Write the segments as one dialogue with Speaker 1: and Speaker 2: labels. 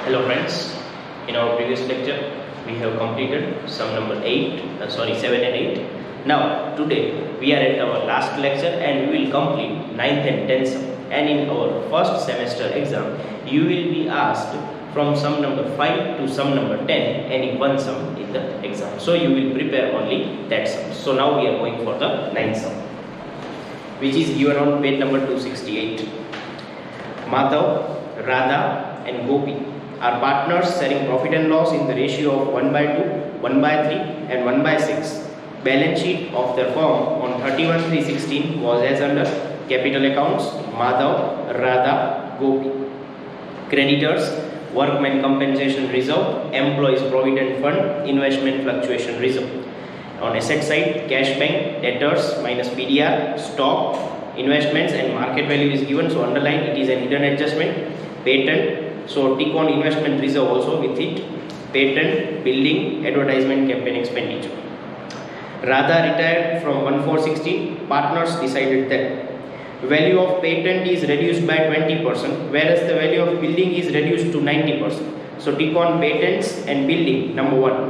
Speaker 1: Hello friends, in our previous lecture we have completed sum number 7 and 8. Now today we are at our last lecture and we will complete 9th and 10th sum. And in our first semester exam you will be asked from sum number 5 to sum number 10 any one sum in the exam. So you will prepare only that sum. So now we are going for the 9th sum, which is given on page number 268. Madhav, Radha and Gopi are partners sharing profit and loss in the ratio of 1/2, 1/3 and 1/6. Balance sheet of their firm on 31/3/16 was as under: capital accounts, Madhav, Radha, Gopi. Creditors, workman compensation reserve, employees provident fund, investment fluctuation reserve. On asset side, cash bank, debtors minus PDR, stock, investments and market value is given, so underline it is an hidden adjustment. Patent, so tick on investment reserve also with it. Patent, building, advertisement, campaign expenditure. Radha retired from 1/4/16. Partners decided that value of patent is reduced by 20%, whereas the value of building is reduced to 90%. So tick on patents and building, number 1.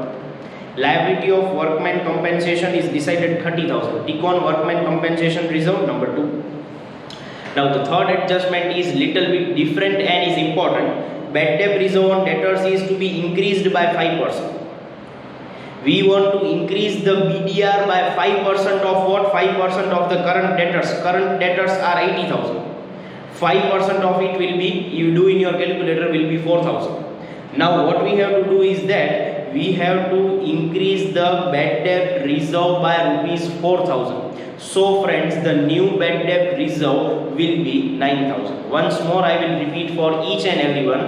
Speaker 1: Liability of workman compensation is decided 30,000. Tick on workman compensation reserve, number 2. Now the third adjustment is little bit different and is important. Bad debt reserve on debtors is to be increased by 5%. We want to increase the BDR by 5% of what? 5% of the current debtors. Current debtors are 80,000. 5% of it will be, you do in your calculator, will be 4,000. Now what we have to do is that we have to increase the bad debt reserve by rupees 4,000. So friends, the new bad debt reserve will be 9,000. Once more I will repeat for each and everyone.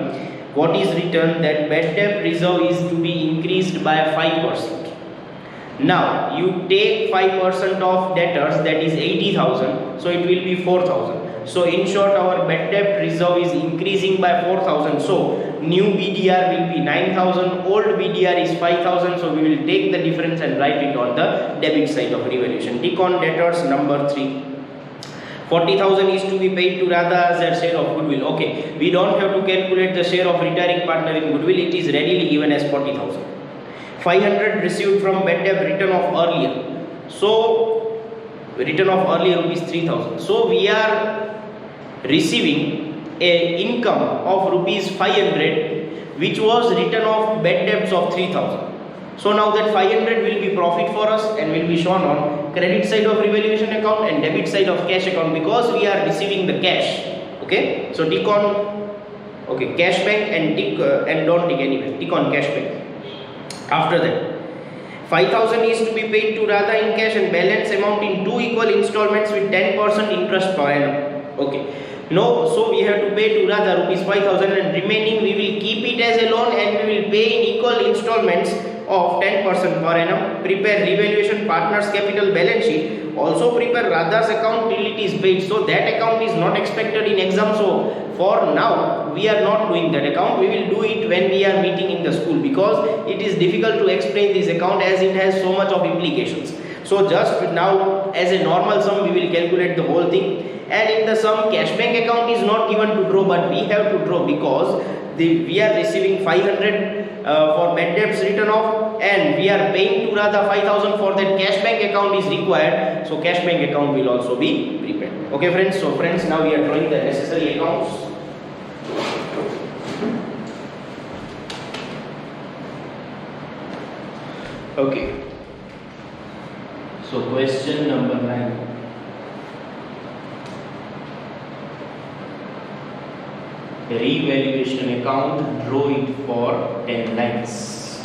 Speaker 1: What is written that bad debt reserve is to be increased by 5%. Now you take 5% of debtors, that is 80,000, so it will be 4,000. So in short, our bad debt reserve is increasing by 4,000. So new BDR will be 9,000, old BDR is 5,000. So we will take the difference and write it on the debit side of revaluation. Tick on debtors, number 3. 40,000 is to be paid to Radha as their share of goodwill. Okay, we don't have to calculate the share of retiring partner in goodwill. It is readily given as 40,000. 500 received from bad debt written off earlier. So written off earlier rupees 3,000. So we are receiving a income of rupees 500 which was written off bad debts of 3,000. So now that 500 will be profit for us and will be shown on credit side of revaluation account and debit side of cash account, because we are receiving the cash. Okay, so tick on cash bank and tick and don't tick anywhere. Tick on cash bank. After that, 5,000 is to be paid to Radha in cash and balance amount in 2 equal installments with 10% interest per annum. Okay. No, so we have to pay to Radha rupees 5,000 and remaining we will keep it as a loan and we will pay in equal installments of 10% per annum. Prepare revaluation partners capital balance sheet. Also prepare Radha's account till it is paid. So that account is not expected in exam. So for now we are not doing that account. We will do it when we are meeting in the school, because it is difficult to explain this account as it has so much of implications. So just now as a normal sum we will calculate the whole thing. And in the sum, cash bank account is not given to draw, but we have to draw because we are receiving 500 for bad debts written off and we are paying to Radha 5,000 for that. Cash bank account is required, so cash bank account will also be prepared. Okay friends, so friends, now we are drawing the necessary accounts. Okay, so question number 9. Revaluation account, draw it for 10 lines.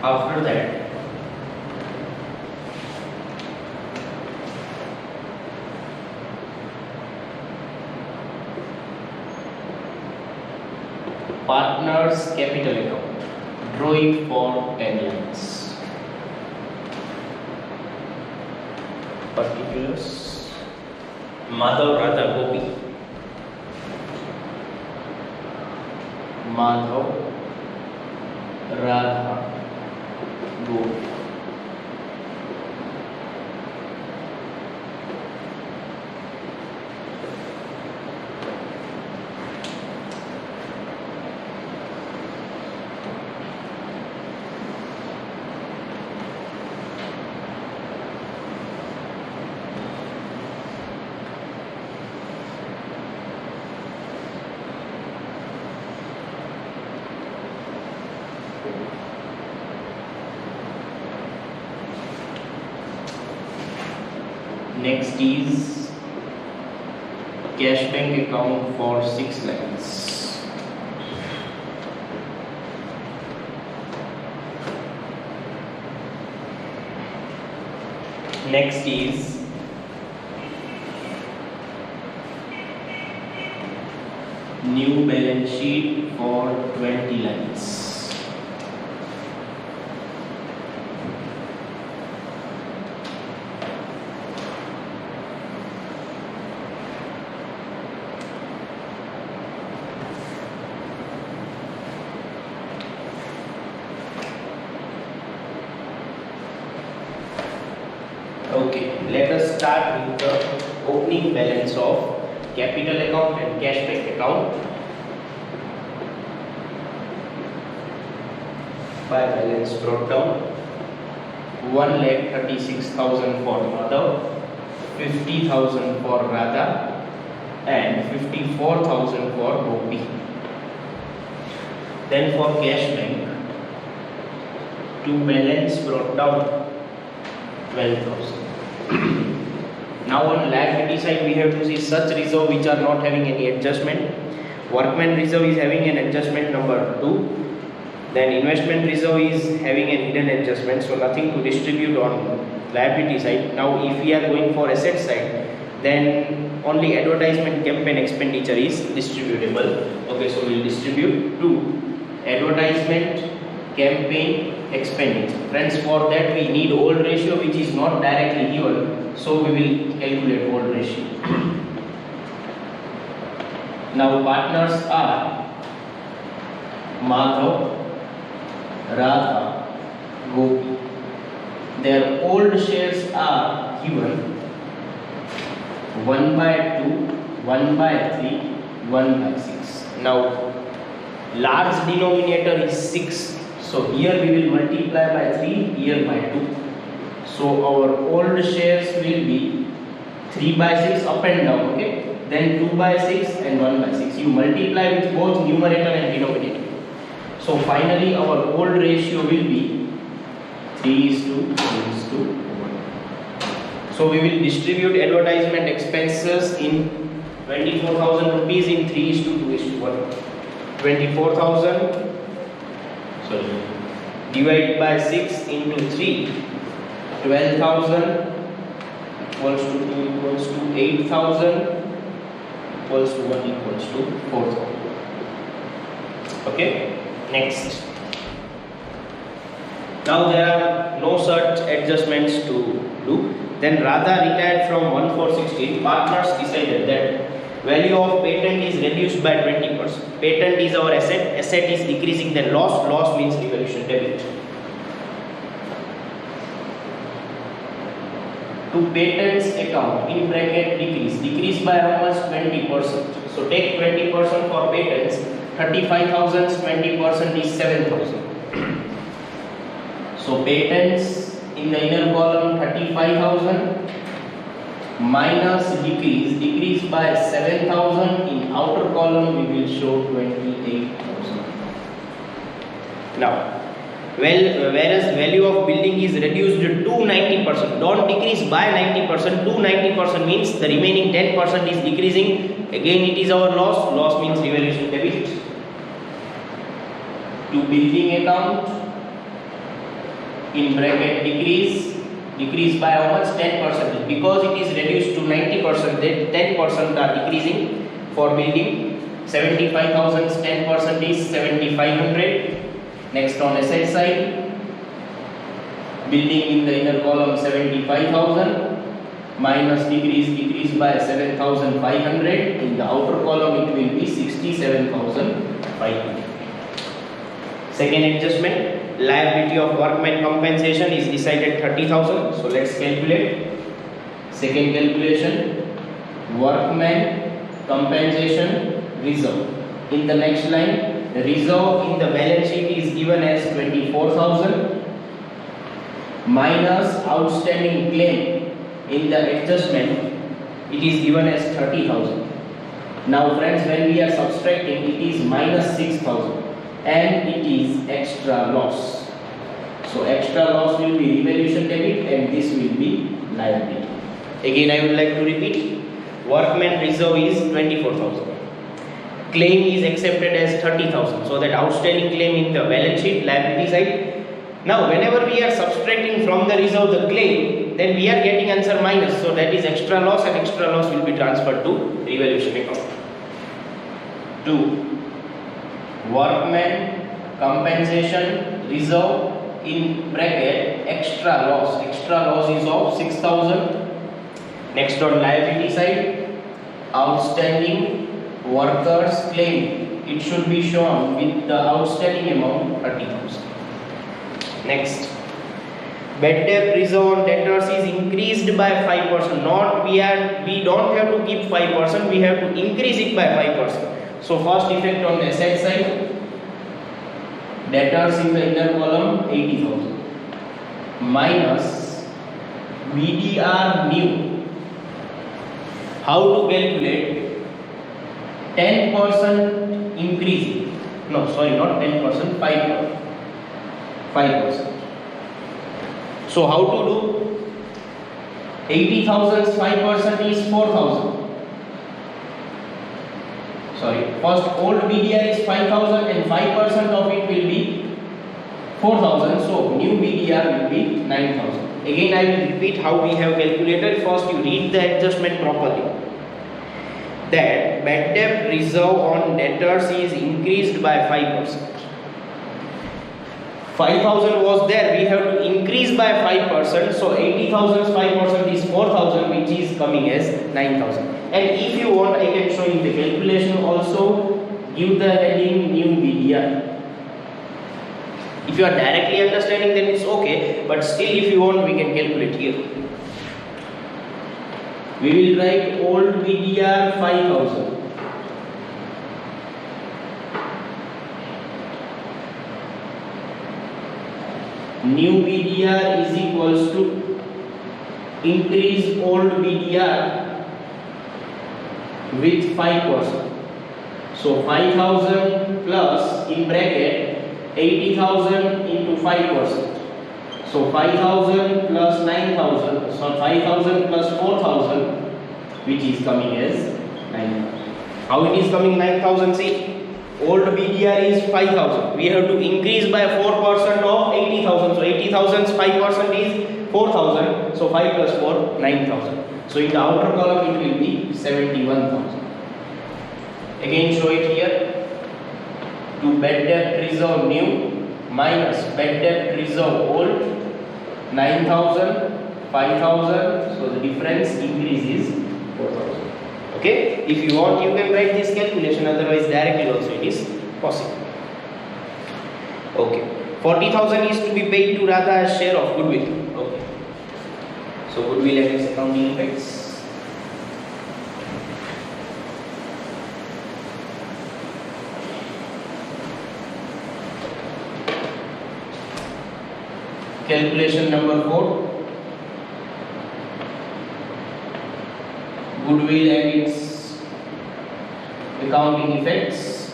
Speaker 1: After that, partners capital account, draw it for 10 lines. Particulars Madhav, Radha, Gopi. Madhav, Radha, Gopi. Next is cash bank account for 6 lakhs. Next is new balance sheet for 20 lakhs. Okay, let us start with the opening balance of capital account and cash bank account. By balance brought down 1,36,000 for Madhav, 50,000 for Radha, and 54,000 for Gopi. Then for cash bank, to balance brought down 12,000. Now on liability side we have to see such reserve which are not having any adjustment. Workman reserve is having an adjustment number 2. Then investment reserve is having a hidden adjustment, so nothing to distribute on liability side. Now if we are going for asset side, then only advertisement campaign expenditure is distributable. Okay, so we will distribute to advertisement campaign expenditure. Friends, for that we need old ratio which is not directly given, so we will calculate old ratio. Now partners are Madhav, Radha, Gopi. Their old shares are given 1/2, 1/3, 1/6. Now large denominator is 6. So here we will multiply by 3, here by 2. So our old shares will be 3/6 up and down, okay? Then 2/6 and 1/6. You multiply with both numerator and denominator. So finally our old ratio will be 3:1. So we will distribute advertisement expenses in 24,000 rupees in 3:2:1. 24,000 divided by 6 into 3, 12,000 equals to 2 equals to 8,000 equals to 1 equals to 4,000. Okay, next. Now there are no such adjustments to do. Then Radha retired from 1,416. Partners decided that value of patent is reduced by 20%. Patent is our asset. Asset is decreasing, then loss. Loss means revaluation debit. To patents account in bracket decrease. Decrease by how much? 20%. So take 20% for patents. 35,000 20% is 7,000. So patents in the inner column 35,000 minus decrease by 7,000. In outer column we will show 28,000. Now whereas value of building is reduced to 90%, don't decrease by 90%, to 90% means the remaining 10% is decreasing. Again it is our loss. Loss means revaluation debit. To building account in bracket decrease by how much? 10%. Because it is reduced to 90%, then 10% are decreasing. For building 75,000, 10% is 7,500. Next on asset side, building in the inner column 75,000 minus decrease by 7,500. In the outer column it will be 67,500. Second adjustment, liability of workman compensation is decided 30,000. So let's calculate. Second calculation, workman compensation reserve. In the next line, the reserve in the balance sheet is given as 24,000 minus outstanding claim. In the adjustment, it is given as 30,000. Now friends, when we are subtracting, it is minus 6,000 and it is extra loss. So extra loss will be revaluation debit and this will be liability. Again I would like to repeat, workman reserve is 24,000. Claim is accepted as 30,000. So that outstanding claim in the balance sheet, liability side. Now whenever we are subtracting from the reserve the claim, then we are getting answer minus. So that is extra loss and extra loss will be transferred to revaluation account. 2. Workman compensation reserve in bracket extra loss. Extra loss is of 6,000. Next on liability side, outstanding workers claim. It should be shown with the outstanding amount 30,000. Next, bad debt reserve on debtors is increased by 5%. We don't have to keep 5%. We have to increase it by 5%. So first effect on the asset side, debtors in the inner column 80,000 minus BDR new. How to calculate 10% increase? No, sorry, not 10%, 5%. 5%. So how to do? 80,000's 5% is 4,000. Sorry, first old BDR is 5,000 and 5% of it will be 4,000. So new BDR will be 9,000. Again I will repeat how we have calculated. First you read the adjustment properly. That bad debt reserve on debtors is increased by 5%. 5,000 was there, we have to increase by 5%. So 80,000's 5% is 4,000, which is coming as 9,000. And if you want, I can show you the calculation also. Give the heading new BDR. If you are directly understanding, then it's okay. But still, if you want, we can calculate here. We will write old BDR 5,000. New BDR is equals to increase old BDR with 5%. So 5,000 plus in bracket 80,000 into 5%. So 5,000 plus 9,000. So 5,000 plus 4,000, which is coming as 9,000. How it is coming 9,000? See, old BDR is 5,000. We have to increase by 4% of 80,000. So 80,000's 5% is 4,000. So 5 plus 4, 9,000. So in the outer column it will be 71,000. Again show it here. To bad debt reserve new minus bad debt reserve old, 9,000, 5,000. So the difference increase is 4,000. Okay, if you want, you can write this calculation, otherwise directly also it is possible. Okay, 40,000 is to be paid to Radha as share of goodwill. Okay, so goodwill and its accounting effects. Calculation number 4. Goodwill and its accounting effects.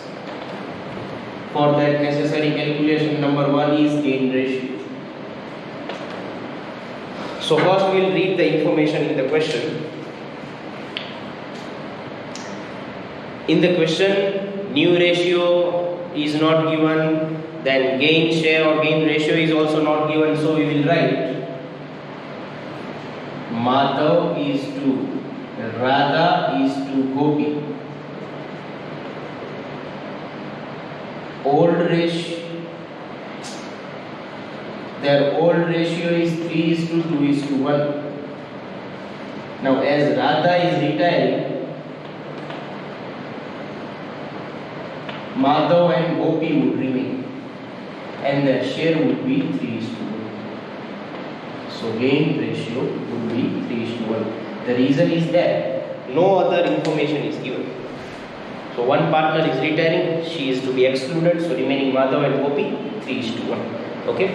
Speaker 1: For that necessary calculation number 1 is gain ratio. So first we will read the information in the question. In the question, new ratio is not given, then gain share or gain ratio is also not given, so we will write Madhav is to Radha is to Gopi. Their old ratio is 3:2:1. Now as Radha is retiring, Madhav and Gopi would remain and the share would be 3:1. So gain ratio would be 3:1. The reason is that no other information is given. So one partner is retiring, she is to be excluded, so remaining Madhav and Gopi 3:1. Okay.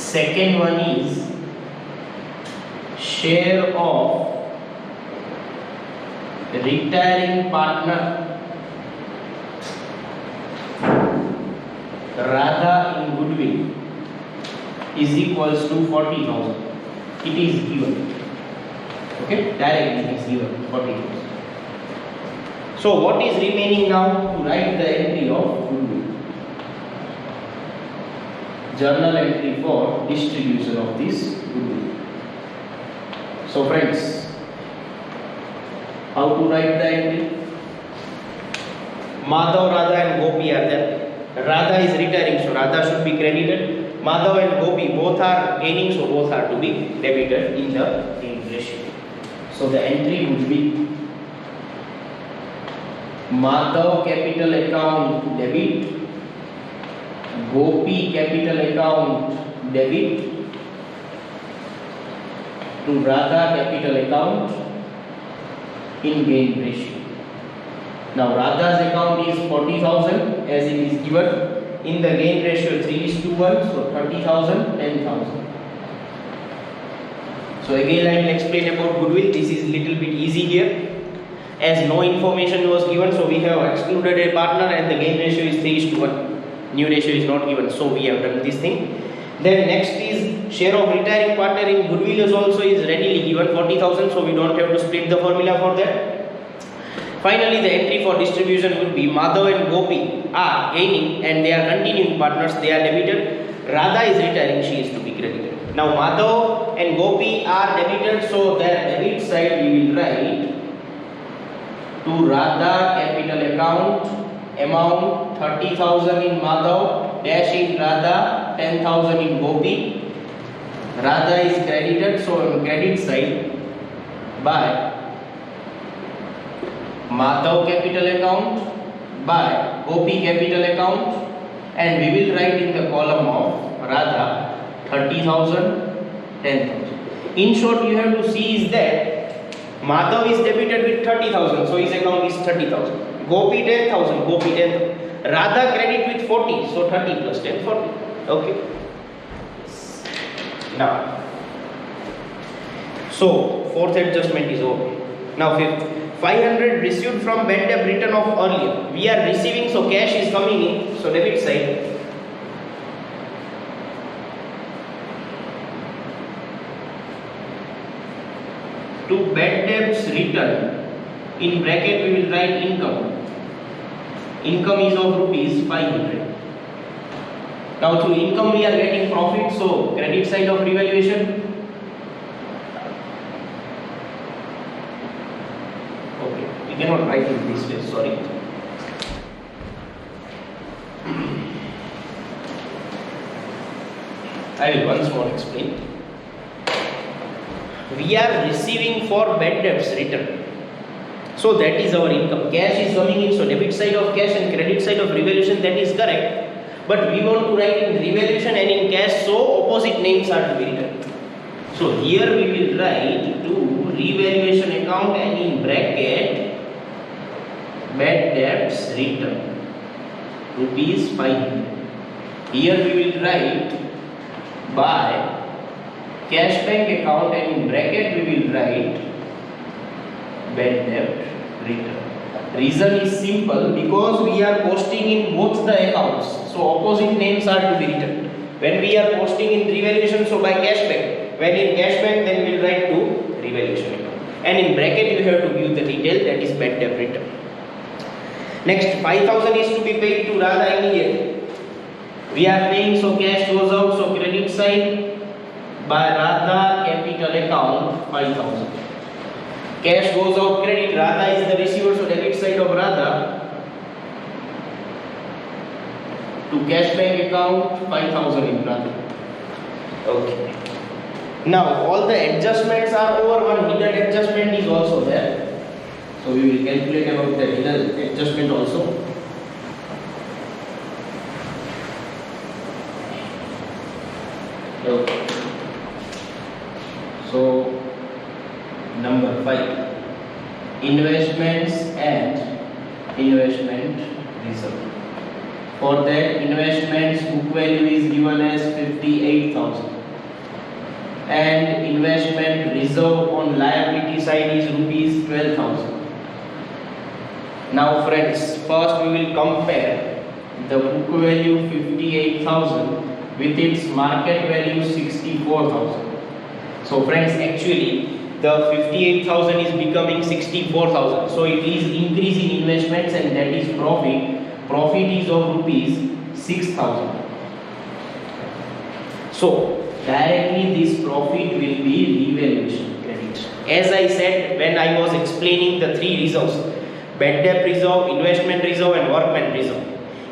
Speaker 1: Second one is share of retiring partner Radha in goodwill is equals to 40,000. It is given. Okay, directly it is given 40,000. So what is remaining now to write the entry of goodwill? Journal entry for distribution of this goodwill. So friends, how to write the entry? Madhav, Radha and Gopi are there. Radha is retiring, so Radha should be credited. Madhav and Gopi both are gaining, so both are to be debited in the gain ratio. So the entry would be Madhav capital account debit, Gopi capital account debit to Radha capital account in gain ratio. Now Radha's account is 40,000 as it is given. In the gain ratio 3:1, so 30,000, 10,000. So again I will explain about goodwill. This is little bit easy here. As no information was given, so we have excluded a partner and the gain ratio is 3:1. New ratio is not given, so we have done this thing. Then next is share of retiring partner in goodwill is also is readily given 40,000, so we don't have to split the formula for that. Finally, the entry for distribution will be Madhav and Gopi are gaining and they are continuing partners, they are debited. Radha is retiring, she is to be credited. Now Madhav and Gopi are debited, so their debit side we will write to Radha capital account, amount 30,000 in Madhav, dash in Radha, 10,000 in Gopi. Radha is credited, so on credit side by Madhav capital account by Gopi capital account, and we will write in the column of Radha 30,000, 10,000. In short, you have to see is that Madhav is debited with 30,000, so his account is 30,000. Gopi 10,000, Gopi 10,000. Radha credit with 40, so 30 plus 10, 40. Okay. Now, so fourth adjustment is over. Now fifth. 500 received from bad debt written off earlier. We are receiving, so cash is coming in, so debit side. To bad debts written, in bracket we will write income. Income is of rupees 500. Now through income we are getting profit, so credit side of revaluation. We cannot write it this way, sorry. I will once more explain. We are receiving for bad debts written. So that is our income. Cash is coming in, so debit side of cash and credit side of revaluation, that is correct. But we want to write in revaluation and in cash, so opposite names are to be written. So here we will write to revaluation account and in bracket bad debts written rupees 500. Here we will write by cash bank account and in bracket we will write bad debt written. Reason is simple, because we are posting in both the accounts, so opposite names are to be written. When we are posting in revaluation, so by cash bank. When in cash bank, then we will write to revaluation account. And in bracket you have to give the detail, that is bad debt written. Next, 5,000 is to be paid to Radha immediately. We are paying, so cash goes out, so credit side by Radha capital account 5,000. Cash goes out, credit, Radha is the receiver, so debit side of Radha to cash bank account 5,000 in Radha. Okay. Now all the adjustments are over, one hidden adjustment is also there. So we will calculate about the hidden adjustment also. Okay. So number 5, investments and investment reserve. For that, investments book value is given as 58,000 and investment reserve on liability side is rupees 12,000. Now friends, first we will compare the book value 58,000 with its market value 64,000. So friends, actually the 58,000 is becoming 64,000. So it is increase in investments and that is profit. Profit is of rupees 6,000. So directly this profit will be revaluation credit. As I said when I was explaining the three reserves, bad debt reserve, investment reserve and workman reserve.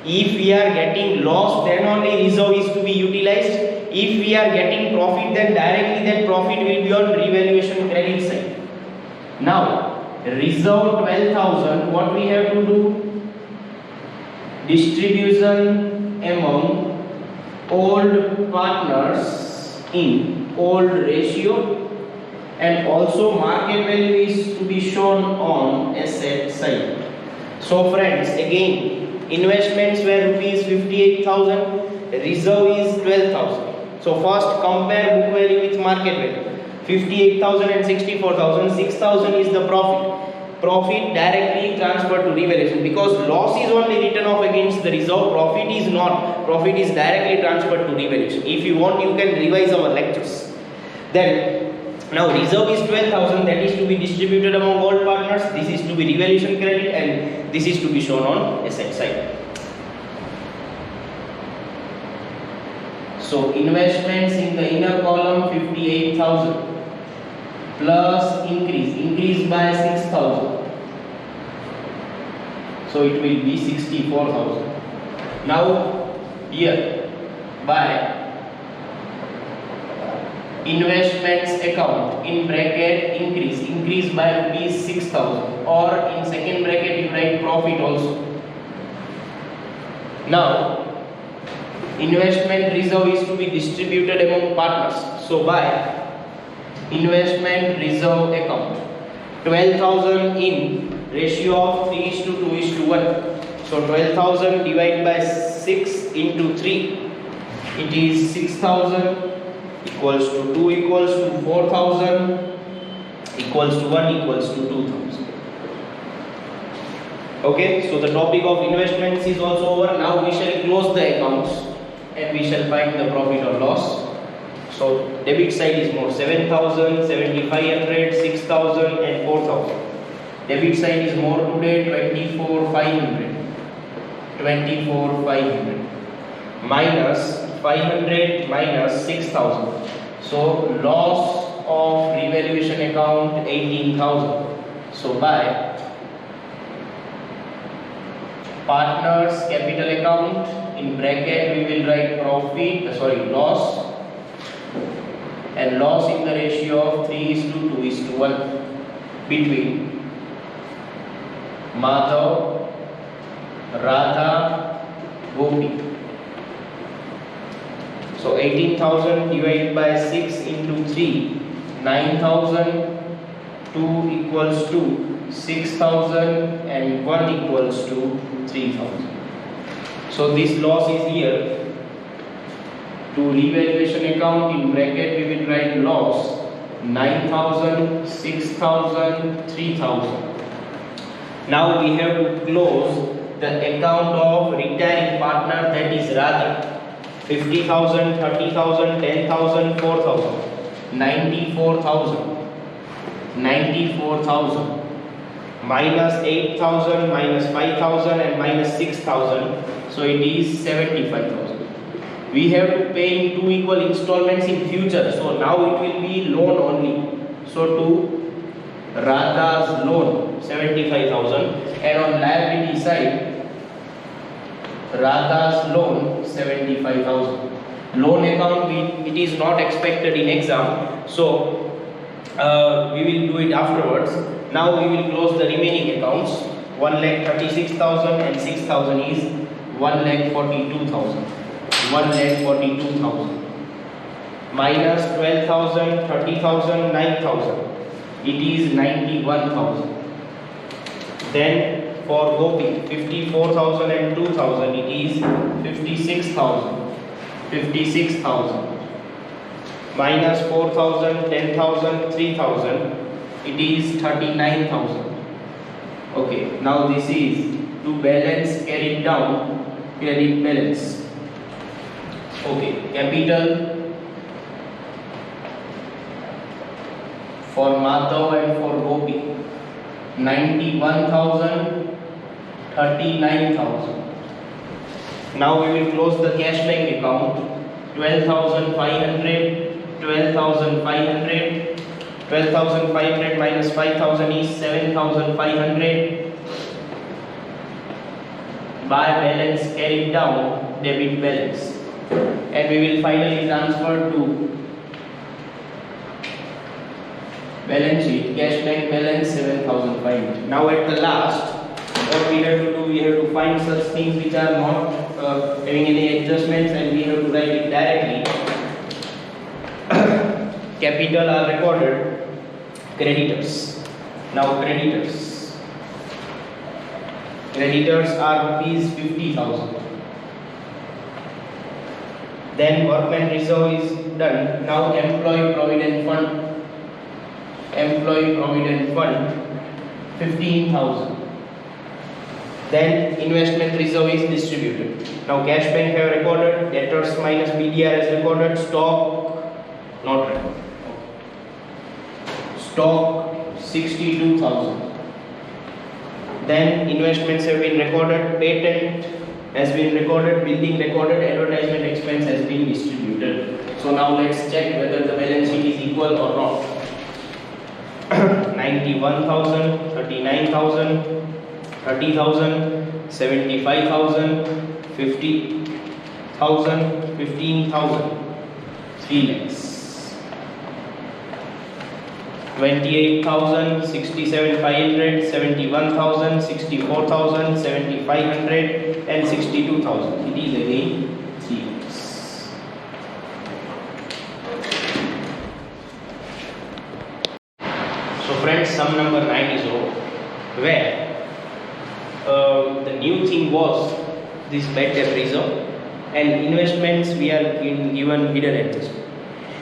Speaker 1: If we are getting loss, then only reserve is to be utilized. If we are getting profit, then directly that profit will be on revaluation credit side. Now reserve 12,000, what we have to do? Distribution among old partners in old ratio, and also market value is to be shown on asset side. So friends, again investments were rupees 58,000, reserve is 12,000. So first compare book value with market value. 58,000 and 64,000, 6,000 is the profit. Profit directly transferred to revaluation because loss is only written off against the reserve, profit is not. Profit is directly transferred to revaluation. If you want, you can revise our lectures. Then now reserve is 12,000, that is to be distributed among all partners. This is to be revaluation credit and this is to be shown on asset side. So investments in the inner column 58,000 plus increase by 6,000. So it will be 64,000. Now here by investments account in bracket increase by rupees 6,000, or in second bracket you write profit also. Now investment reserve is to be distributed among partners. So by investment reserve account 12,000 in ratio of 3:2:1. So 12,000 divided by 6 into 3, it is 6,000 equals to 2 equals to 4,000 equals to 1 equals to 2,000. Okay, so the topic of investments is also over. Now we shall close the accounts and we shall find the profit or loss. So debit side is more 7,000, 7,500, 6,000 and 4,000. Debit side is more today 24,500. 24,500 minus 500 minus 6,000. So loss of revaluation account 18,000. So by partners capital account in bracket we will write loss, and loss in the ratio of 3:2:1 between Madhav, Radha, Gopi. So 18,000 divided by 6 into 3, 9,000, 2 equals to 6,000 and 1 equals to 3,000. So this loss is here. To revaluation account in bracket we will write loss 9,000, 6,000, 3,000. Now we have to close the account of retiring partner, that is Radha. 50,000, 30,000, 10,000, 4,000, 94,000. 94,000 minus 8,000 minus 5,000 and minus 6,000, so it is 75,000. We have to pay in two equal installments in future, so now it will be loan only. So to Radha's loan 75,000, and on liability side Radha's loan 75,000. Loan account, it is not expected in exam, so we will do it afterwards. Now we will close the remaining accounts. 1,36,000 and 6,000 is 1,42,000. 1,42,000 minus 12,000, 30,000, 9,000. It is 91,000. Then for Gopi, 54,000 and 2,000, it is 56,000. 56,000 minus 4,000, 10,000, 3,000, it is 39,000. Okay, now this is to balance carried down credit balance. Okay, capital for Madhav and for Gopi, 91,000, 39,000. Now we will close the cash bank account. 12,500, 12,500, 12,500 minus 5,000 is 7,500. By balance carried down, debit balance, and we will finally transfer to balance sheet cash bank balance 7,500. Now at the last, what we have to do, we have to find such things which are not having any adjustments, and we have to write it directly. Capital are recorded. Creditors. Now creditors are rupees 50,000. Then workman reserve is done. Now employee provident fund 15,000. Then investment reserve is distributed. Now cash bank have recorded, debtors minus BDR is recorded, stock not recorded. Stock 62,000. Then investments have been recorded, patent has been recorded, building recorded, advertisement expense has been distributed. So now let's check whether the balance sheet is equal or not. 91,000, 39,000, 30,000, 75,000, 50,000, 15,000, 3 lakhs. 28,000, 67,500, 71,000, 64,000, 7,500 and 62,000. It is again 3 lakhs. So friends, sum number 9 is over, where the new thing was this bad debt reserve, and investments we are given hidden adjustment.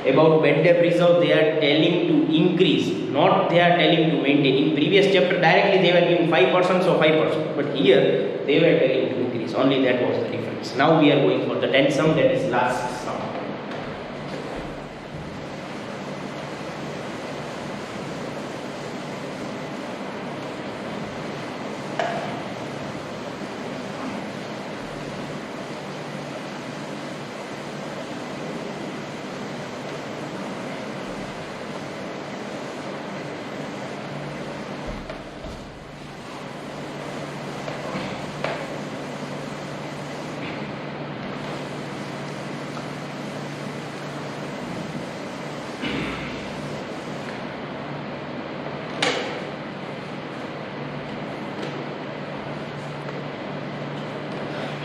Speaker 1: About bad debt reserve, they are telling to increase, not they are telling to maintain. In previous chapter directly they were giving 5%, so 5%, but here they were telling to increase. Only that was the difference. Now we are going for the 10th sum, that is last sum.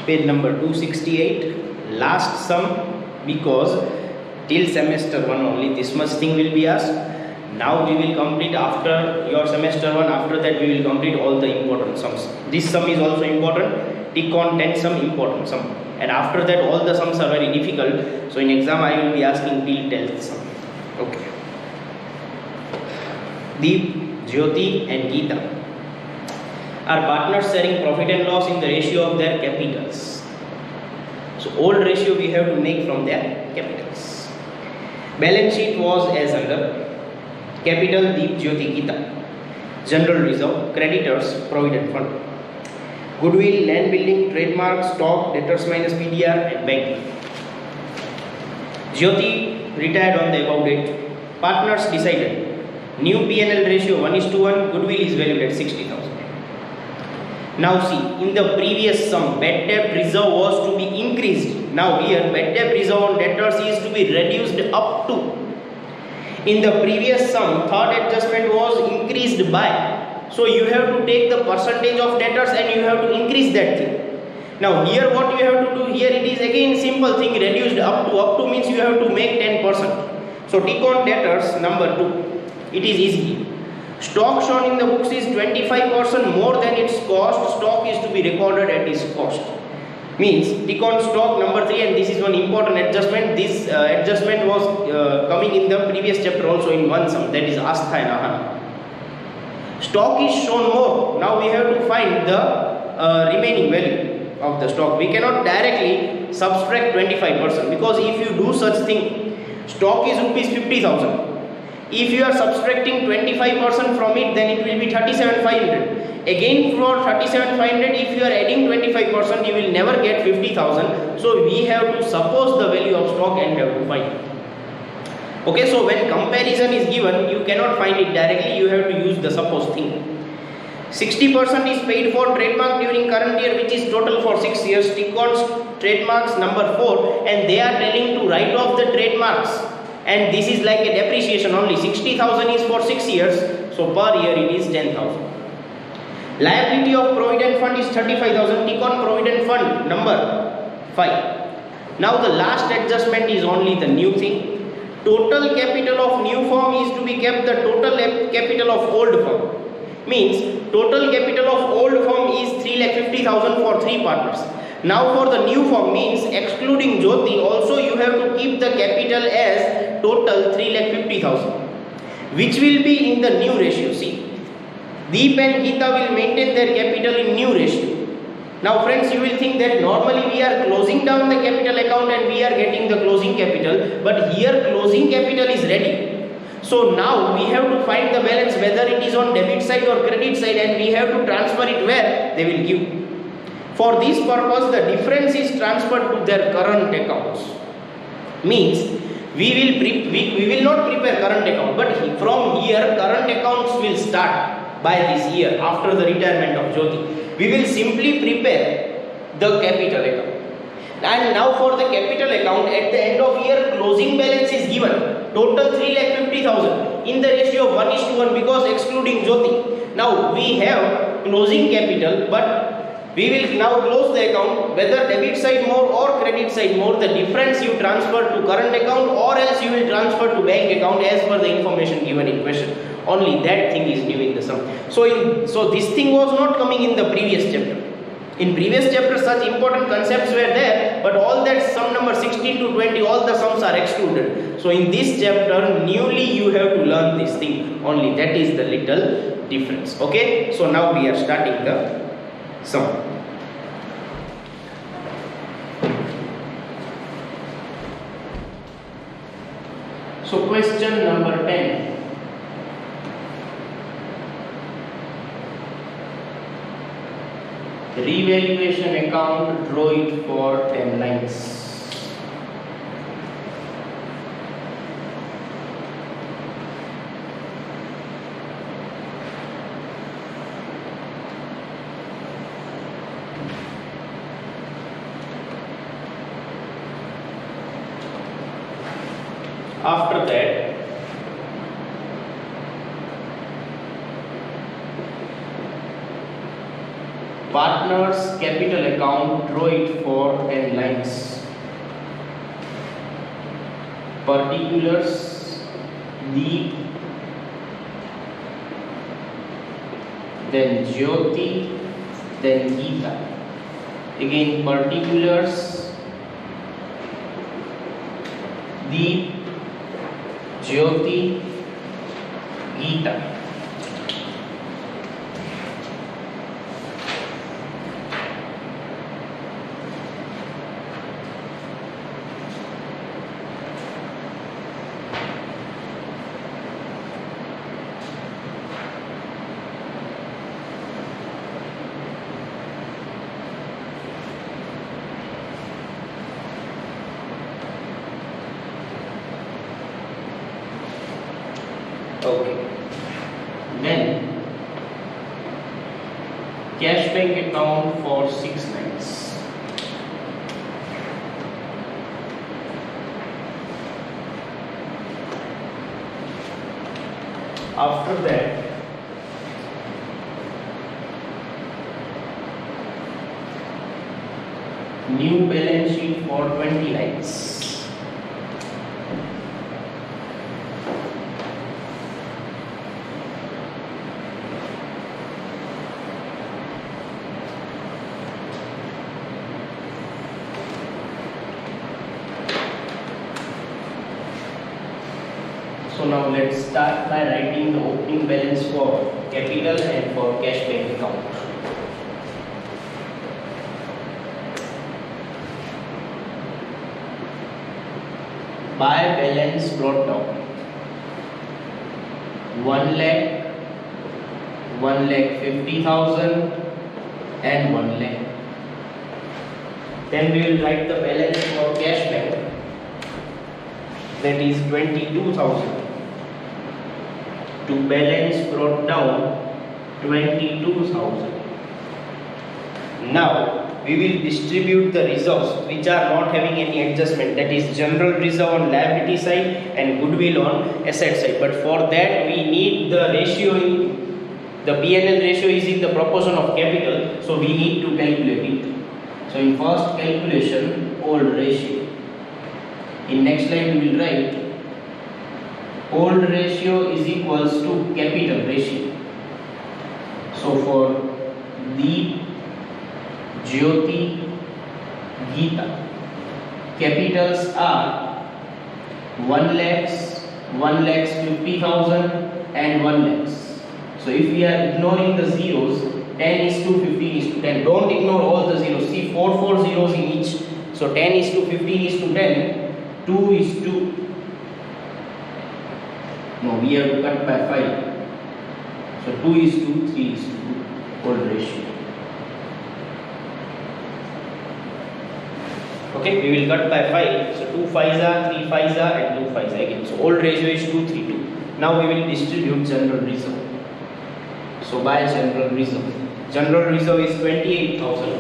Speaker 1: Page number 268, last sum, because till semester 1 only this much thing will be asked. Now we will complete after your semester 1, after that we will complete all the important sums. This sum is also important, tick on 10 sum, important sum, and after that all the sums are very difficult, so in exam I will be asking till 10th sum. Okay. Deep, Jyoti and Geeta are partners sharing profit and loss in the ratio of their capitals. So old ratio we have to make from their capitals. Balance sheet was as under: capital Deep, Jyoti, Geeta; general reserve, creditors, provident fund; goodwill, land building, trademark, stock, debtors minus PDR and bank. Jyoti retired on the above date. Partners decided new P&L ratio 1:1, goodwill is valued at 60,000. Now see, in the previous sum, bad debt reserve was to be increased, Now here bad debt reserve on debtors is to be reduced up to. In the previous sum, third adjustment was increased by. So you have to take the percentage of debtors and you have to increase that thing. Now here what you have to do, here it is again simple thing, reduced up to. Up to means you have to make 10%. So tick on debtors number 2. It is easy. Stock shown in the books is 25% more than its cost. Stock is to be recorded at its cost. Means tick on stock number 3, and this is one important adjustment. This adjustment was coming in the previous chapter also in one sum, that is Astha and Ahana. Stock is shown more. Now we have to find the remaining value of the stock. We cannot directly subtract 25% because if you do such thing, stock is rupees 50,000. If you are subtracting 25% from it, then it will be 37,500. Again for 37,500, if you are adding 25%, you will never get 50,000. So we have to suppose the value of stock and have to find. Okay, so when comparison is given, you cannot find it directly. You have to use the supposed thing. 60% is paid for trademark during current year, which is total for 6 years. Tick on trademarks number 4, and they are telling to write off the trademarks. And this is like a depreciation only. 60,000 is for 6 years, so per year it is 10,000. Liability of provident fund is 35,000. Tick on provident fund number 5. Now the last adjustment is only the new thing. Total capital of new firm is to be kept the total capital of old firm. Means total capital of old firm is 3,50,000 for 3 partners. Now for the new firm means excluding Jyoti, also you have to keep the capital as total 3,50,000, which will be in the new ratio. See, Deep and Geeta will maintain their capital in new ratio. Now friends, you will think that normally we are closing down the capital account and we are getting the closing capital, but here closing capital is ready. So now we have to find the balance whether it is on debit side or credit side, and we have to transfer it where they will give. For this purpose, the difference is transferred to their current accounts. Means we will not prepare current account, but from here current accounts will start by this year after the retirement of Jyoti. We will simply prepare the capital account. And now for the capital account, at the end of year closing balance is given. Total 3,50,000 in the ratio of 1:1 because excluding Jyoti. Now we have closing capital, but we will now close the account, whether debit side more or credit side more, the difference you transfer to current account or else you will transfer to bank account as per the information given in question. Only that thing is new in the sum. So this thing was not coming in the previous chapter. In previous chapter such important concepts were there, but all that sum number 16 to 20, all the sums are excluded. So in this chapter newly you have to learn this thing. Only that is the little difference. Okay, so now we are starting the sum. So question number 10. Revaluation account, draw it for 10 lines. After that, partners capital account, draw it for 10 lines. Particulars, Deep, then Jyoti, then Geeta. Again particulars, Deep, Jyoti, Geeta. Okay. Then cash bank account for 6 lines. After that, new balance sheet for 20 lines. So now let's start by writing the opening balance for capital and for cash bank account. By balance brought down 1 lakh, 1,50,000 and 1 lakh. Then we will write the balance for cash bank, that is 22,000. To balance brought down 22,000. Now we will distribute the reserves which are not having any adjustment, that is general reserve on liability side and goodwill on asset side. But for that we need the ratio the P&L ratio is in the proportion of capital, so we need to calculate it. So in first calculation, old ratio. In next line we will write old ratio is equals to capital ratio. So for Deep, Jyoti, Geeta, capitals are 1 lakhs, 1,50,000 and 1 lakhs. So if we are ignoring the zeros, 10 is to 15 is to 10. Don't ignore all the zeros. See 4 zeros in each. So 10 is to 15 is to 10. 2 is to, no, we have to cut by 5. So 2 is to 3 is to 2, old ratio. Okay, we will cut by 5. So 2 5s are, 3 5s are and 2 5s again. So old ratio is 2 3 2. Now we will distribute general reserve. So by general reserve is 28,000.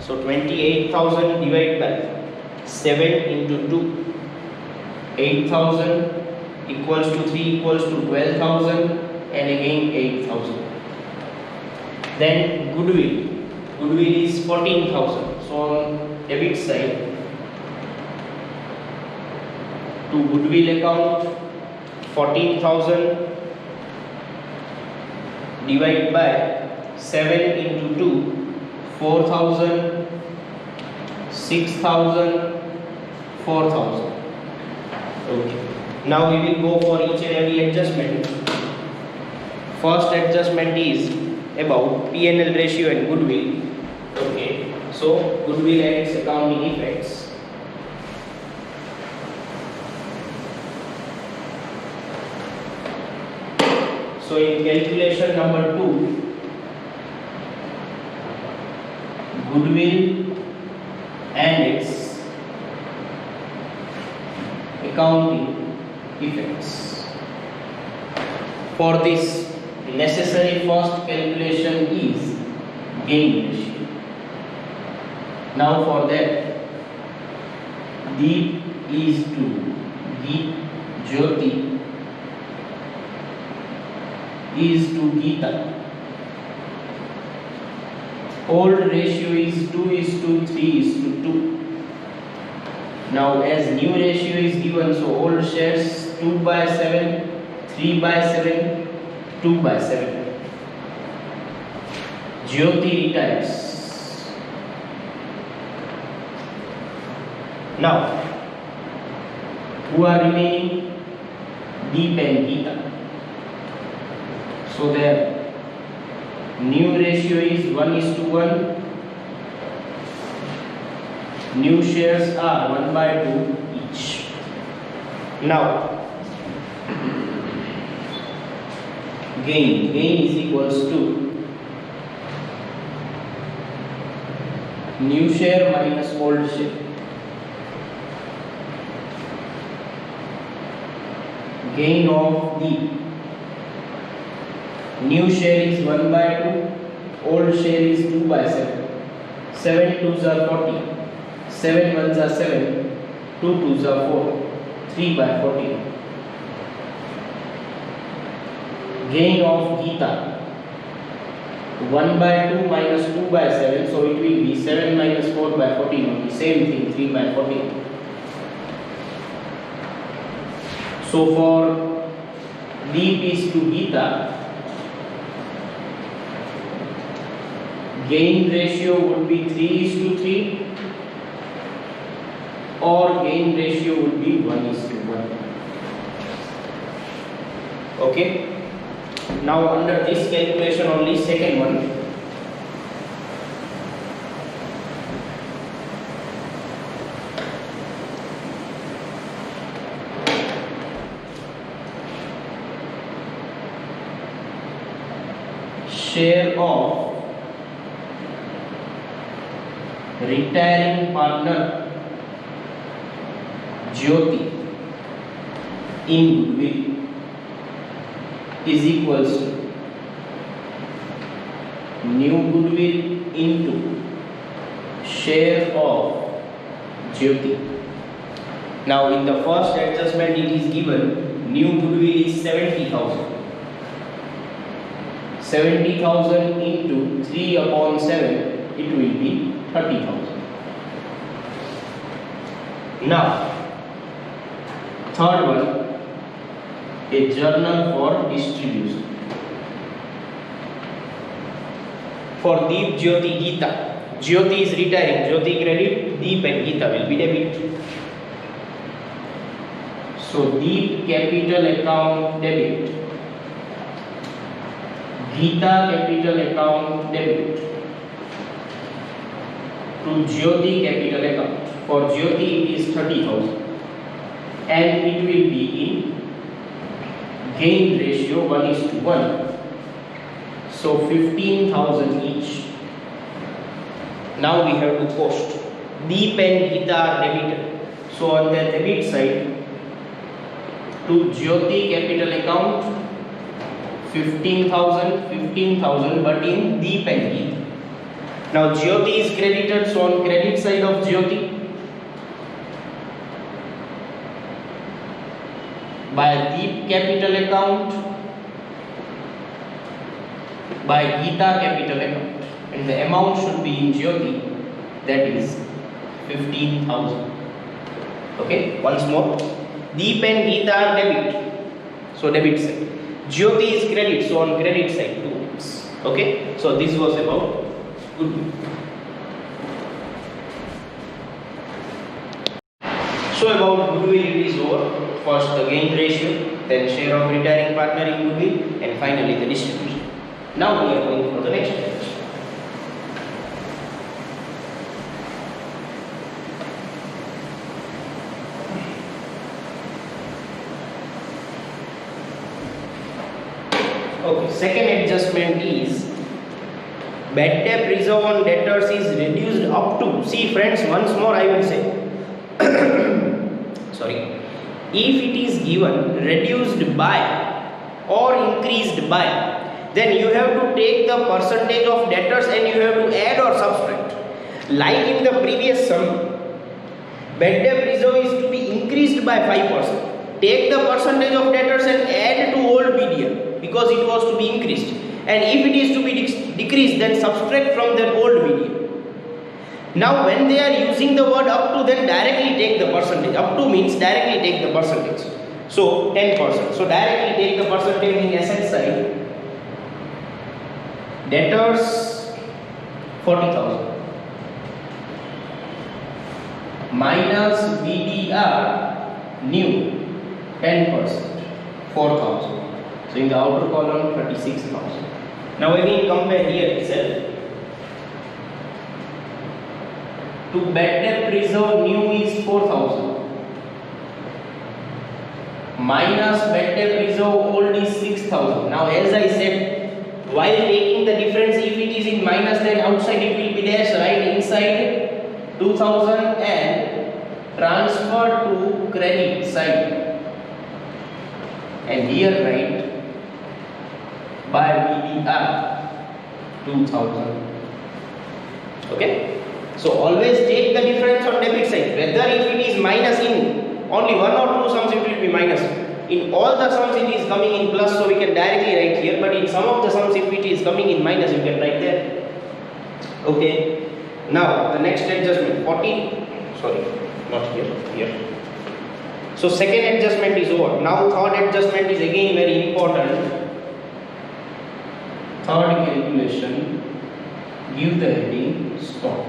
Speaker 1: So 28,000 divided by 7 into 2, 8,000 equals to 3 equals to 12,000 and again 8,000. Then goodwill is 14,000. So on debit side, to goodwill account 14,000 divided by 7 into 2, 4,000, 6,000, 4,000. Okay. Now we will go for each and every adjustment. First adjustment is about P&L ratio and goodwill. Okay. So goodwill and its accounting effects. So in calculation number 2, goodwill and its accounting effects. For this, necessary first calculation is gain ratio. Now for that, Deep is to Deep, Jyoti is to Geeta. Old ratio is 2 is to 3 is to 2. Now as new ratio is given, so old shares 2 by 7, 3 by 7, 2 by 7. Jyoti retires. Now, who are remaining? Deep and Geeta. So their new ratio is 1 is to 1. New shares are 1 by 2 each. Now, gain is equals to new share minus old share. Gain of the new share is 1 by 2, old share is 2 by 7. 7 2s are 40, 7 1s are 7, 2 2s are 4, 3 by 14. gain of Gita 1 by 2 minus 2 by 7, so it will be 7 minus 4 by 14, only same thing, 3 by 14. So for Deep is to Gita, gain ratio would be 3:3 or gain ratio would be 1:1. Okay. Now under this calculation only, second one, share of retiring partner Jyoti in goodwill is equals to new goodwill into share of Jyoti. Now in the first adjustment it is given new goodwill is 70,000. 70,000 into 3 upon 7, it will be 30,000. Now third one, a journal for distribution. For Deep, Jyoti, Gita. Jyoti is retiring, Jyoti credit, Deep and Gita will be debit. So Deep capital account debit, Gita capital account debit to Jyoti capital account. For Jyoti it is 30,000 and it will be in gain ratio 1:1. So 15,000 each. Now we have to post. Deep and Gita are debited. So on the debit side, to Jyoti capital account 15,000, but in Deep and Gita. Now Jyoti is credited, so on credit side of Jyoti, by Deep capital account, by Gita capital account, and the amount should be in Jyoti, that is 15,000. Okay, once more, Deep and Gita are debit, so debit side. Jyoti is credit, so on credit side too. Okay, so this was about goodwill. So about goodwill it is over. First the gain ratio, then share of retiring partner in goodwill, and finally the distribution. Now we are going for the next page. Okay, second adjustment is bad debt reserve on debtors is reduced up to, see friends, once more I will say, sorry, if it is given reduced by or increased by, then you have to take the percentage of debtors and you have to add or subtract. Like in the previous sum, bad debt reserve is to be increased by 5%. Take the percentage of debtors and add to old BDL because it was to be increased. And if it is to be decreased, then subtract from that old BDL. Now when they are using the word up to, then directly take the percentage. Up to means directly take the percentage. So 10%. So directly take the percentage in asset side. Debtors 40,000 minus BDR new 10%, 4,000. So in the outer column 36,000. Now again compare here itself. To bad debt reserve new is 4,000 minus bad debt reserve old is 6,000. Now as I said, while taking the difference, if it is in minus, then outside it will be dash, right? Inside 2,000 and transfer to credit side, and here write by BDR 2,000. Okay, so always take the difference on debit side, whether if it is minus in only one or two sums, it will be minus. In all the sums it is coming in plus, so we can directly write here, but in some of the sums if it is coming in minus, you can write there. Okay. Now the next adjustment, 40, sorry, not here, here. So second adjustment is over. Now third adjustment is again very important. Third calculation, give the heading stock.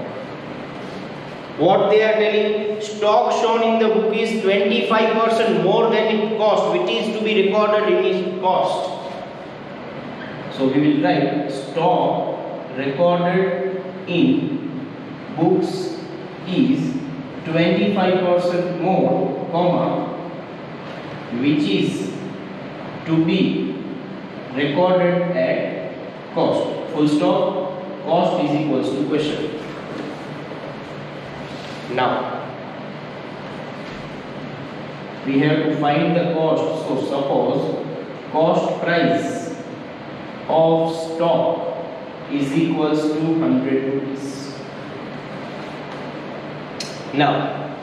Speaker 1: What they are telling, stock shown in the book is 25% more than it cost, which is to be recorded in its cost. So we will write stock recorded in books is 25% more, comma, which is to be recorded at cost. Full stop. Cost is equals to question. Now we have to find the cost. So suppose cost price of stock is equals to 100 rupees. Now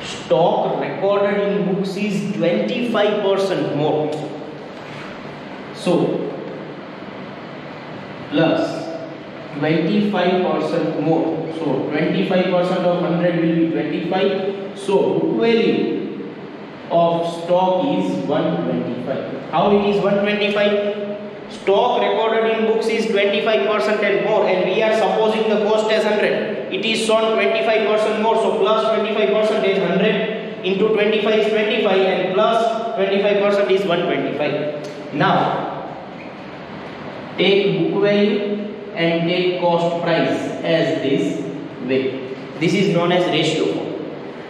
Speaker 1: stock recorded in books is 25% more. So plus 25% more. So 25% of 100 will be 25. So book value of stock is 125. How it is 125? Stock recorded in books is 25% and more, and we are supposing the cost as 100. It is shown 25% more, so plus 25% is 100 into 25 is 25 and plus 25% is 125. Now take book value and take cost price as this way. This is known as ratio form.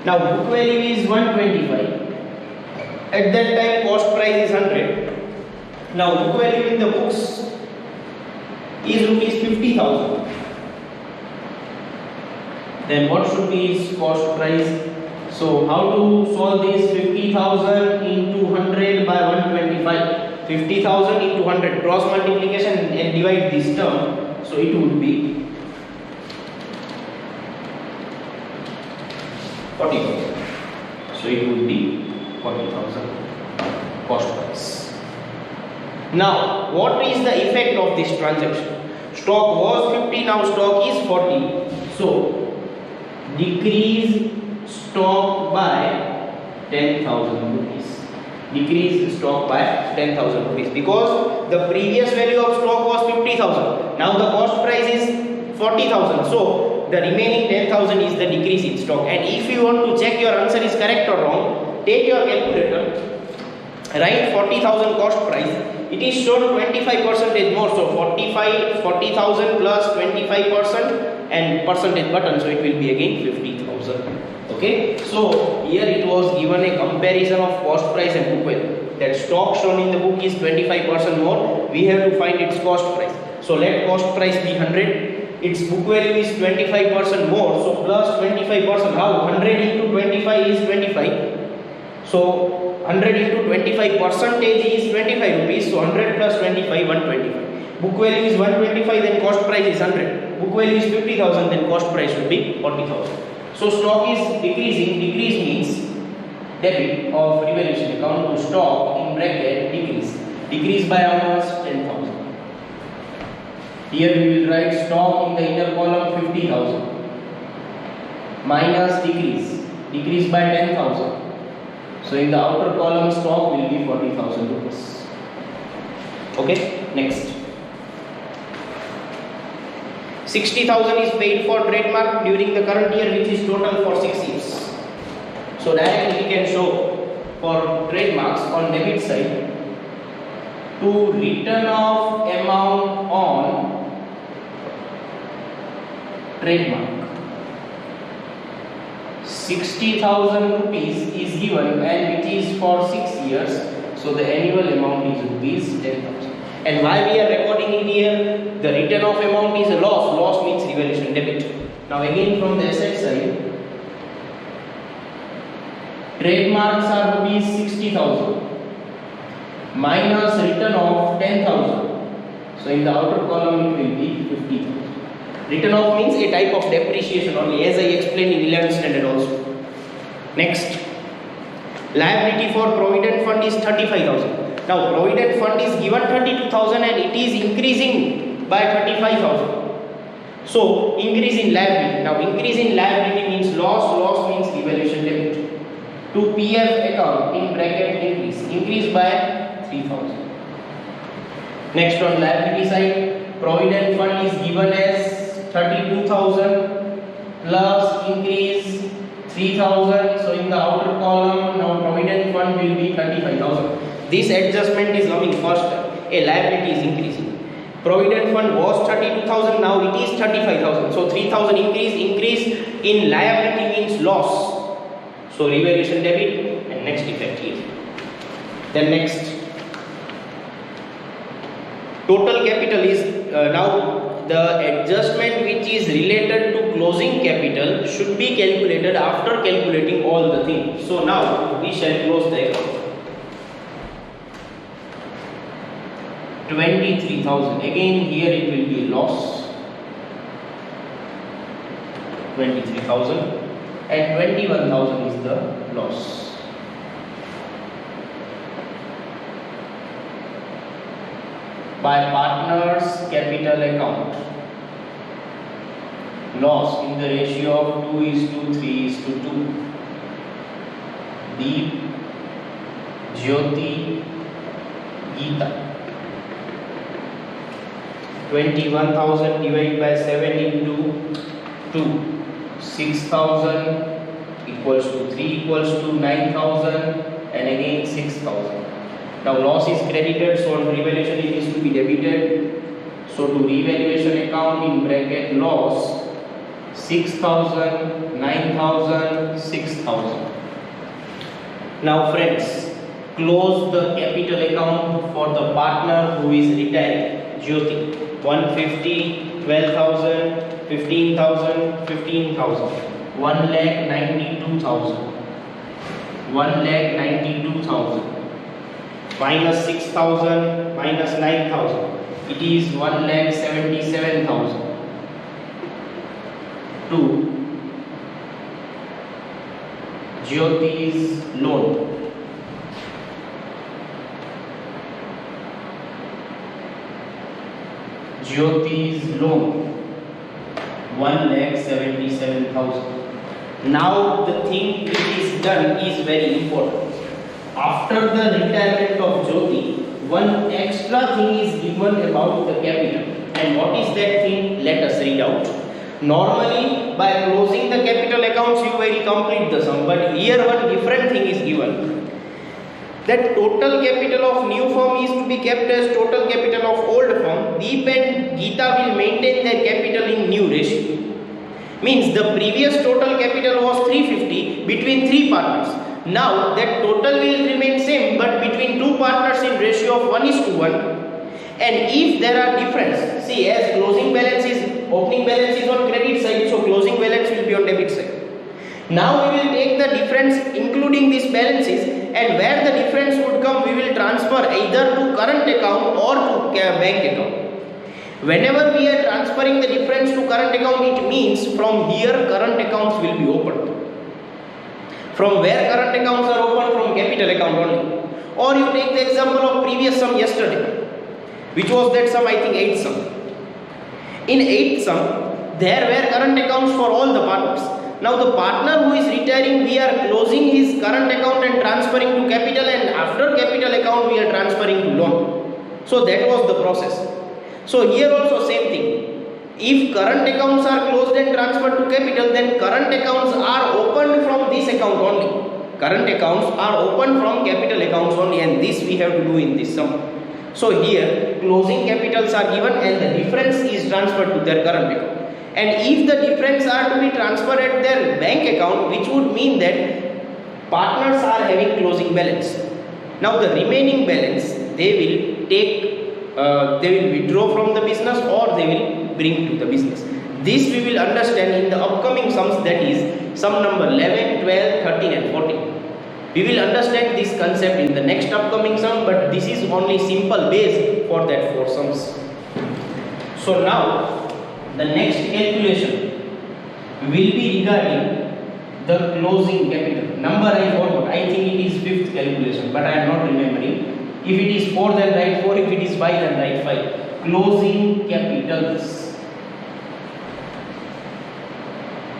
Speaker 1: Now book value is 125. At that time cost price is 100. Now book value in the books is rupees 50,000. Then what should be its cost price? So how to solve this? 50,000 into 100 by 125. 50,000 into 100, cross multiplication and divide this term. So it would be 40,000. So it would be 40,000 cost price. Now what is the effect of this transaction? Stock was 50, now stock is 40. So decrease stock by 10,000 rupees. Decrease stock by 10,000 rupees, because the previous value of stock was 50,000. Now the cost price is 40,000. So the remaining 10,000 is the decrease in stock. And if you want to check your answer is correct or wrong, take your calculator, write 40,000 cost price. It is shown 25% more. So 40,000 plus 25% and percentage button. So it will be again 50,000. Okay, so here it was given a comparison of cost price and book value. That stock shown in the book is 25% more. We have to find its cost price. So let cost price be 100. Its book value is 25% more. So plus 25%. How? 100 into 25 is 25. So 100 into 25 percentage is 25 rupees. So 100 plus 25, 125. Book value is 125, then cost price is 100. Book value is 50,000, then cost price should be 40,000. So stock is decreasing. Decrease means debit of revaluation account to stock in bracket decrease. Decrease by how much? 10,000. Here we will write stock in the inner column 50,000 minus decrease. Decrease by 10,000. So in the outer column stock will be 40,000 rupees. Okay, next. 60,000 is paid for trademark during the current year, which is total for 6 years. So directly we can show for trademarks on debit side to return of amount on trademark. 60,000 rupees is given and which is for 6 years. So the annual amount is rupees 10,000. And why we are recording it here? The return of amount is a loss. Loss means revaluation debit. Now again from the asset side, trademarks are rupees 60,000 minus return of 10,000. So in the outer column it will be 50,000. Return off means a type of depreciation only, as I explained in 11th standard also. Next, Liability for provident fund is 35,000. Now provident fund is given 32,000 and it is increasing by 35,000. So increase in liability. Now increase in liability means loss means revaluation debit. To PF account in bracket increase by 3,000. Next on liability side, provident fund is given as 32,000 plus increase 3,000. So in the outer column now provident fund will be 35,000. This adjustment is coming first. A liability is increasing. Provident fund was 32,000, now it is 35,000. So 3,000 increase in liability means loss. So revaluation debit and next effect here. Then next, total capital is now the adjustment which is related to closing capital should be calculated after calculating all the things. So now we shall close the account. 23,000. Again here it will be loss. 23,000 and 21,000 is the loss. By partners capital account, loss in the ratio of 2:3:2. Deep, Jyoti, Geeta. 21,000 divided by 7 into 2, 6,000 equals to 3 equals to 9,000 and again 6,000. Now loss is credited, so on revaluation it is to be debited. So to revaluation account in bracket loss 6,000, 9,000, 6,000. Now friends, close the capital account for the partner who is retiring. Jyoti, 150, 12,000, 15,000, 15,000, 1,92,000, 1,92,000, minus 6,000, minus 9,000, it is 1,77,000. 2. Jyoti's loan. Jyoti's loan 1,77,000. Now the thing which is done is very important. After the retirement of Jyoti, one extra thing is given about the capital. And what is that thing? Let us read out. Normally, by closing the capital accounts, you will complete the sum. But here one different thing is given. That total capital of new firm is to be kept as total capital of old firm. Deep and Geeta will maintain their capital in new ratio. Means the previous total capital was 350 between 3 partners. Now that total will remain same but between 2 partners in ratio of 1:1. And if there are difference, see, as closing balance is, opening balance is on credit side, so closing balance will be on debit side. Now we will take the difference including these balances, and where the difference would come, we will transfer either to current account or to bank account. Whenever we are transferring the difference to current account, it means from here current accounts will be opened. From where current accounts are opened? From capital account only. Or you take the example of previous sum yesterday, which was that sum, I think 8th sum. In 8th sum, there were current accounts for all the partners. Now the partner who is retiring, we are closing his current account and transferring to capital, and after capital account we are transferring to loan. So that was the process. So here also same thing. If current accounts are closed and transferred to capital, then current accounts are opened from this account only. Current accounts are opened from capital accounts only, and this we have to do in this sum. So here closing capitals are given and the difference is transferred to their current account. And if the difference are to be transferred at their bank account, which would mean that partners are having closing balance. Now the remaining balance they will take, they will withdraw from the business or they will bring to the business. This we will understand in the upcoming sums, that is sum number 11, 12, 13 and 14. We will understand this concept in the next upcoming sum, but this is only simple base for that 4 sums. So now the next calculation will be regarding the closing capital. number I forgot. I think it is fifth calculation, but I am not remembering. If it is 4, then write 4. If it is 5, then write 5. Closing capitals.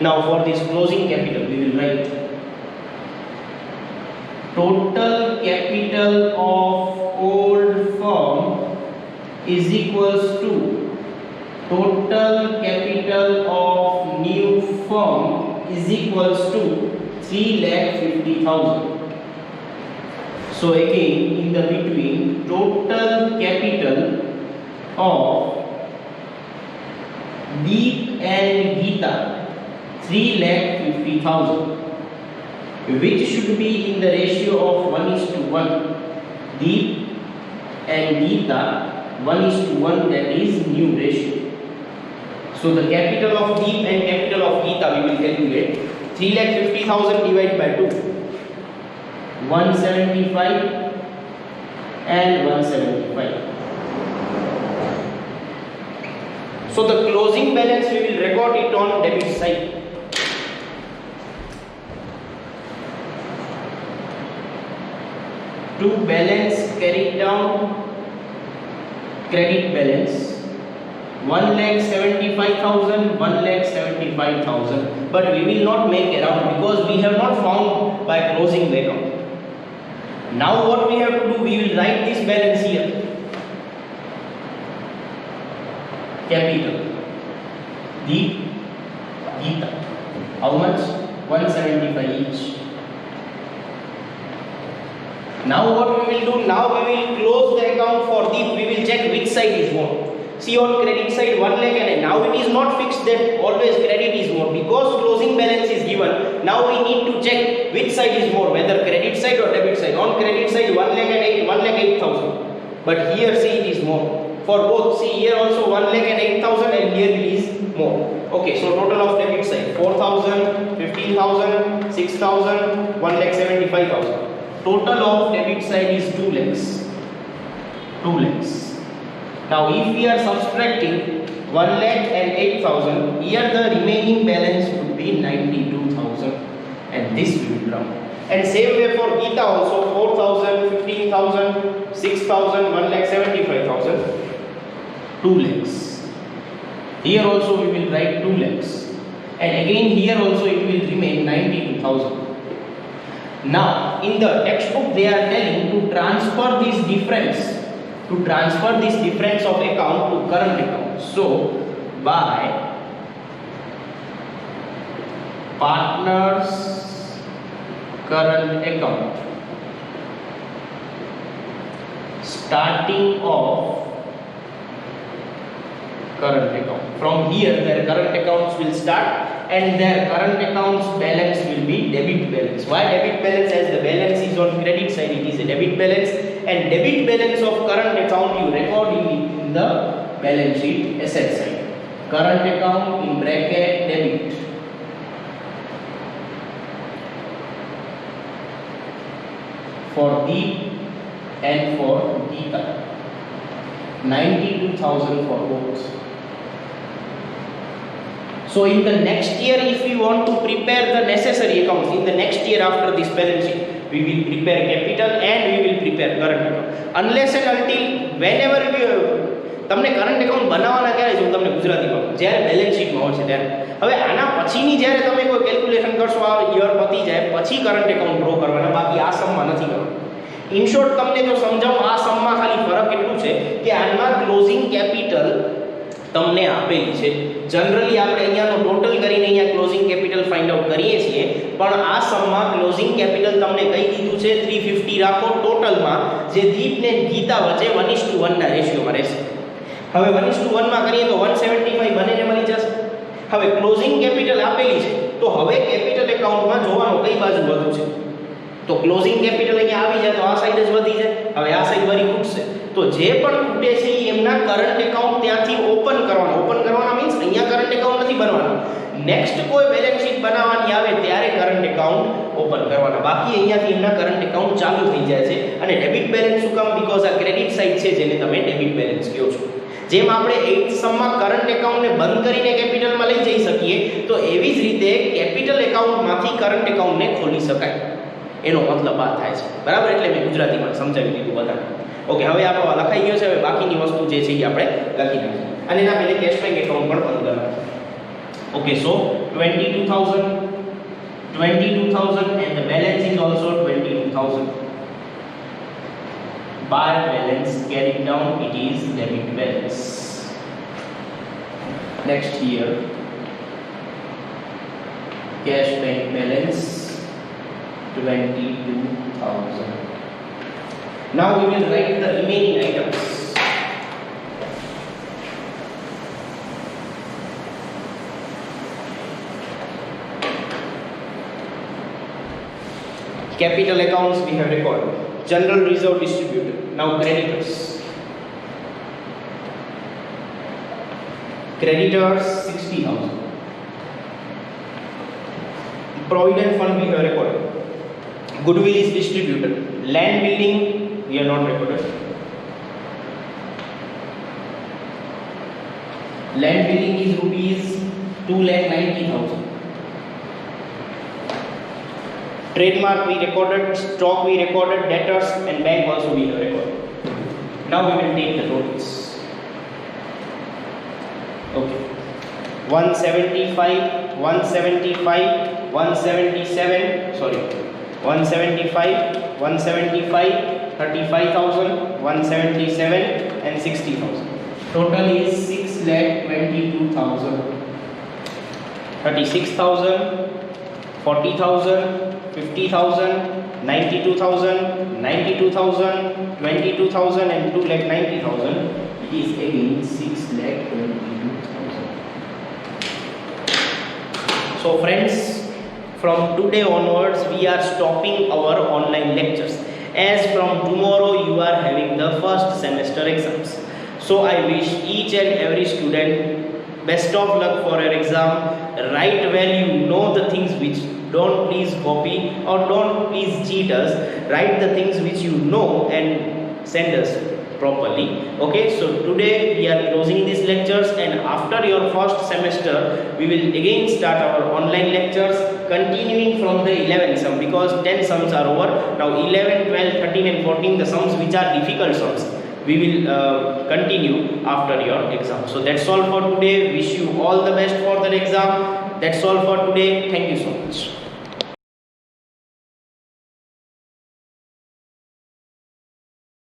Speaker 1: Now for this closing capital, we will write total capital of old firm is equals to total capital of new firm is equals to 3,50,000. So again, in the between, total capital of Deep and Geeta 3,50,000, which should be in the ratio of 1:1. Deep and Geeta 1:1, that is new ratio. So the capital of Deep and capital of Geeta we will calculate. 3,50,000 divided by 2, 175 and 175. So the closing balance we will record it on debit side. To balance carried down, credit balance 1,75,000, 1,75,000, but we will not make around because we have not found by closing the account. Now what we have to do, we will write this balance here. Capital Deep, Geeta, how much? 175 each. Now what we will do, now we will close the account for Deep. We will check which side is more. See, on credit side 1 lakh, and now it is not fixed that always credit is more because closing balance is given. Now we need to check which side is more, whether credit side or debit side. On credit side 1 lakh and 1,08,000, but here see it is more. For both, see here also 1,08,000 and here it is more. Okay, so total of debit side 4,000, 15,000, 6,000, 1,75,000. Total of debit side is 2 lakhs. 2 lakhs. Now if we are subtracting 1,08,000, here the remaining balance would be 92,000, and this we will round. And same way for Geeta also, 4,000, 15,000, 6,000, 1,75,000, 2 lakhs. Here also we will write 2 lakhs, and again here also it will remain 92,000. Now in the textbook they are telling to transfer this difference of account to current account. So by partners current account, starting off current account, from here their current accounts will start and their current accounts balance will be debit balance. Why debit balance? As the balance is on credit side, it is a debit balance, and debit balance of current account you record in the balance sheet asset side. Current account in bracket debit. For Deep and for Geeta, 92,000 for both. So in the next year, if we want to prepare the necessary accounts, in the next year after this balance sheet, we will prepare capital and we will prepare current account. Unless and until whenever we તમને current account બનાવવાના ક્યારે છે, હું તમને ગુજરાતીમાં જ્યારે balance શીટમાં હોય છે ત્યારે. હવે આના પછીની જ્યારે તમે કોઈ કેલ્ક્યુલેશન કરશો, આ યર પતી જાય પછી કરંટ એકાઉન્ટ ડ્રો કરવાના, બાકી આ સમમાં નથી કરવાનું. ઇન શોર્ટ તમને જો સમજાવું, આ સમમાં ખાલી ફરક એટલું છે કે આમાં ક્લોઝિંગ કેપિટલ તમને આપેલી છે. જનરલી આપણે અહીંયાનો ટોટલ કરીને અહીંયા ક્લોઝિંગ કેપિટલ ફાઇન્ડ આઉટ કરીએ છીએ, પણ આ સમમાં ક્લોઝિંગ કેપિટલ તમને કહી દીધું છે 350 રાખો ટોટલમાં, જે દીપ ને ગીતા વચ્ચે 1:1 ના રેશિયોમાં રહેશે. હવે 1:1 માં કરીએ તો 175 બંનેને મળી જશે. હવે ક્લોઝિંગ કેપિટલ આપેલી છે, તો હવે કેપિટલ એકાઉન્ટમાં જોવાનું કઈ બાજુ વધુ છે. તો ક્લોઝિંગ કેપિટલ અહીંયા આવી જાય તો આ સાઈડ જ વધી જાય. હવે આ સાઈડ વળી ખૂટશે, તો જે પણ ખૂટે છે એ એમના કરંટ એકાઉન્ટ ત્યાંથી ઓપન કરવાના મીન્સ અહીંયા કરંટ એકાઉન્ટ નથી બનવાના. નેક્સ્ટ કોઈ બેલેન્સ શીટ બનાવવાની આવે ત્યારે કરંટ એકાઉન્ટ ઓપન કરવાના, બાકી અહીંયાથી એમના કરંટ એકાઉન્ટ ચાલુ થઈ જાય છે. અને ડેબિટ બેલેન્સ શું કામ? બીકોઝ આ ક્રેડિટ સાઈડ છે જેને તમે ડેબિટ બેલેન્સ કહો છો. જેમ આપણે 8th સમમાં કરંટ એકાઉન્ટને બંધ કરીને કેપિટલમાં લઈ જઈ શકીએ, તો એવી જ રીતે કેપિટલ એકાઉન્ટમાંથી કરંટ એકાઉન્ટને ખોલી શકાય. એનો મતલબ આ થાય છે, બરાબર. એટલે મેં ગુજરાતીમાં સમજાવી દીધું બધાને. ઓકે, હવે આપણો લખાઈ ગયો છે. હવે બાકીની વસ્તુ જે છે એ આપણે લખી નાખીએ અને એના પહેલે કેશ બેંક એકાઉન્ટ પણ બંધ કરવાનું. Okay, so 22,000 and the balance is also 22,000. Bar balance carried down, it is debit balance. Next here, cash bank balance 22,000. Now we will write the remaining items. Capital accounts we have recorded. General reserve distributed. Now creditors. Creditors 60,000. Provident fund we have recorded. Goodwill is distributed. Land building we have not recorded. Land building is rupees 2,90,000. Trademark we recorded, stock we recorded, debtors and bank also we have recorded. Now we will take the totals. Okay, 175, 175, 177, sorry, 175, 175, 35,000, 177 and 60,000. Total is 6,22,000. 36,000, 40,000, 50,000, 92,000, 92,000, 22,000 and 2,90,000. It is again 6,22,000. So friends, from today onwards we are stopping our online lectures, as from tomorrow you are having the first semester exams. So I wish each and every student best of luck for your exam. Write well, you know the things which don't please copy or don't please cheat us. Write the things which you know and send us properly. Okay, so today we are closing these lectures, and after your first semester we will again start our online lectures, continuing from the 11th sum, because 10 sums are over. Now 11, 12, 13 and 14, the sums which are difficult sums, we will continue after your exam. So that's all for today. Wish you all the best for the exam. That's all for today. Thank you so much.